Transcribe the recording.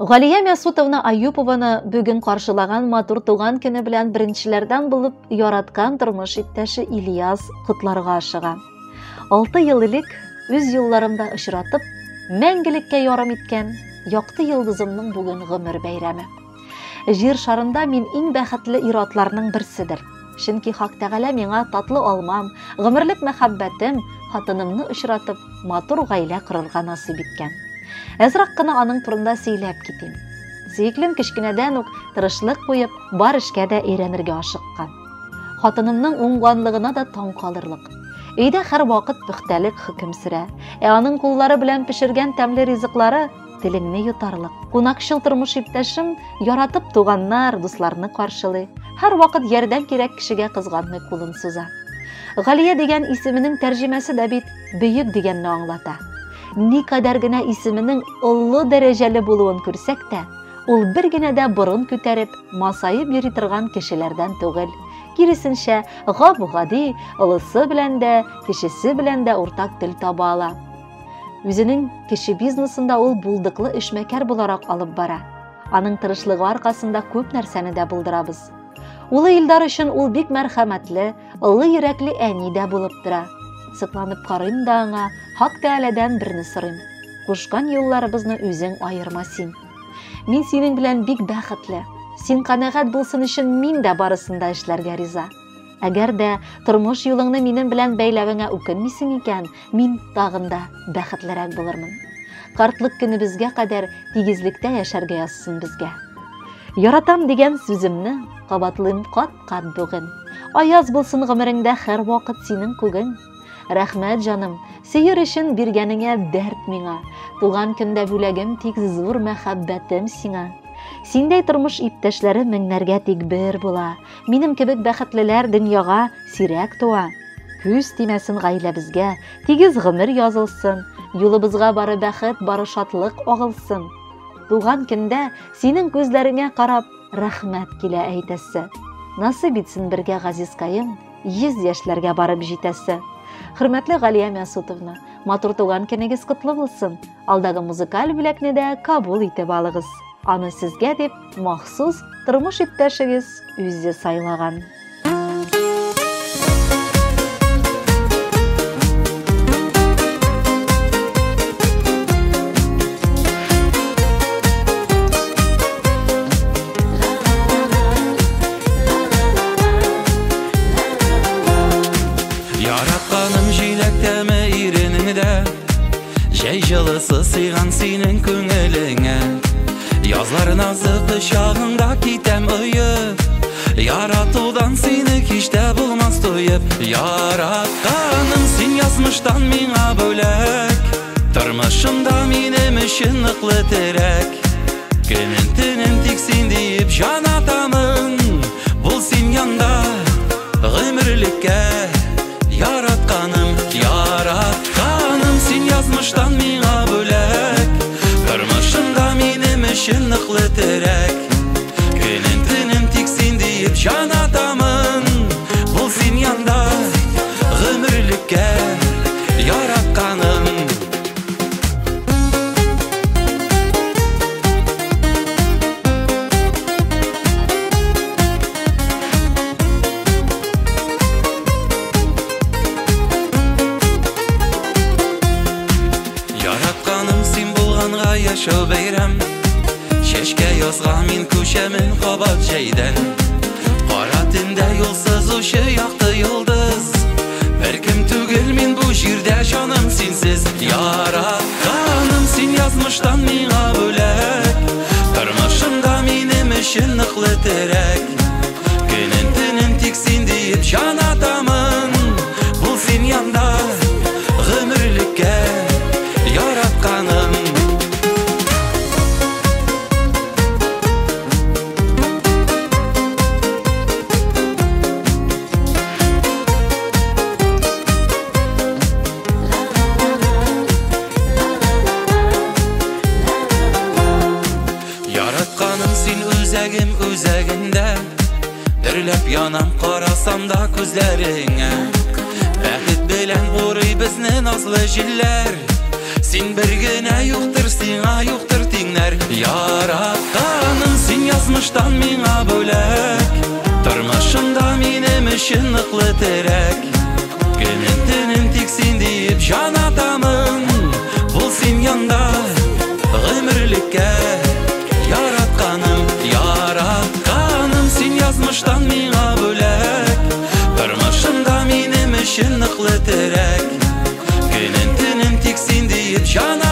Галия Мясутовна Аюпованы бүген каршылаган матур туган көне белән беренчеләрдән булып яраткан тормыш иптәше Ильяс котларга ашыга. 6 ел элек үз юлларымда очратып, мәңгелеккә ярым иткән якты йолдызымның бүген гомер бәйрәме. Җир шарында мин иң бәхетле ир-атларның берседер. Чөнки Хак Тәгалә миңа татлы алмам, гомерлек мәхәббәтем, хатынымны очратып, матур гаилә корырга насыйп иткән. Әзрәк кына аның турында сөйләп китим. Сөеклем кечкенәдән үк тырышлык куеп, бар эшкә дә өйрәнергә ашыккан. Хатынымның уңганлыгына да таң калырлык. Өйдә һәр вакыт пөхтәлек хөкем сөрә. Аның куллары белән пешергән тәмле ризыклары телеңне йотарлык. Кунакчыл тормыш иптәшем яратып туганнар, дусларны каршылый. Һәр вакыт ярдәм кирәк кешегә кызганмый кулын суза. Галия дигән исеменең тәрҗемәсе дә бит бөек дигәнне аңлата. Никадәр генә исеменең олы дәрәҗәле булуын күрсәк тә, ул бер генә дә борын күтәреп, масаеп йөри торган кешеләрдән түгел. Киресенчә, гап-гади, олысы белән дә, кешесе белән дә уртак тел таба ала. Үзенең кеше бизнесында ул булдыклы эшмәкәр буларак алып бара. Аның тырышлыгы аркасында күп нәрсәне дә булдырабыз. Улы Илдар өчен ул бик мәрхәмәтле, олы йөрәкле әни дә булып тора. Сыкланып карыйм да аңа, Хак Тәгаләдән берне сорыйм. Кушкан юлларыбызны үзең айырма син. Мин синең белән бик бәхетле. Син канәгать булсын өчен мин дә барысында эшләргә риза. Әгәр дә тормыш юлыңны минем белән бәйләвеңә үкенмисең икән, мин тагын да бәхетлерәк булырмын. Картлык көнебезгә кадәр тигезлектә яшәргә язсын безгә. Яратам дигән сүземне кабатлыйм кат-кат бүген. Аяз булсын гомереңдә һәр вакыт синең күгең. Рәхмәт җаным, сөйер өчен биргәнеңә дәрт миңа. Туган көндә бүләгем тик зур мәхәббәтем сиңа. Синдәй тормыш иптәшләре меңнәргә тик бер була. Минем кебек бәхетлеләр дөньяга сирәк туа. Күз тимәсен гаиләбезгә, тигез гомер язылсын, юлыбызга бары бәхет, бары шатлык агылсын. Туган көндә синең күзләреңә карап рәхмәт килә әйтәсе. Насыйп итсен бергә газизкаем, 100 яшьләргә барып җитәсе. Хөрмәтле Галия Мясутовна, матур туган көнегез котлы булсын. Алдагы музыкаль бүләкне дә кабул итеп алыгыз. Аны сезгә дип махсус тормыш иптәшегез үзе сайлаган. Яратканым җиләктәме иренеңдә, җәй җылысы сыйган синең күңелеңә. Язлар назы кычагыңда китәм ыеп, яратудан сине кичтә булмас туеп. Яратканым син язмыштан миңа бүләк, тормышымда минем өчен ныклы терәк. Көнен төнен тик син диеп җанатамын, бул син янда гомерлеккә. Яратканым, яратканым син язмыштан миңа бүләк, тормышымда минем өчен ныклы терәк. Көнен төнен тик син диеп җанатамын, бул син янда гомерлеккә. Яратканым. Яшәү бәйрәм, чәчкә язга мин күчәмен кабат җәйдән. Кара төндә юлсыз учы якты йолдыз, беркем түгел мин бу җирдә җаным синсез. Яратканым син язмыштан миңа бүләк, тормышымда минем өчен ныклы терәк. Көнен төнен тик син диеп җанатамын, бул син янда гомерлеккә. Яратканым. Үзәгендә дөрләп янам, карасам да күзләреңә. Бәхет белән урый безне назлы җилләр, син бер генә юктыр, сиңа юктыр тиңнәр. Яратканым син язмыштан миңа бөләк, тормышымда минем өчен ныклы терәк. Көнен төнен тик син дип җан атамын, бул син янда гомерлеккә. Яратканым син язмыштан миңа бөләк, тормышымда минем өчен ныклы терәк. Көнен төнен тик син дип җан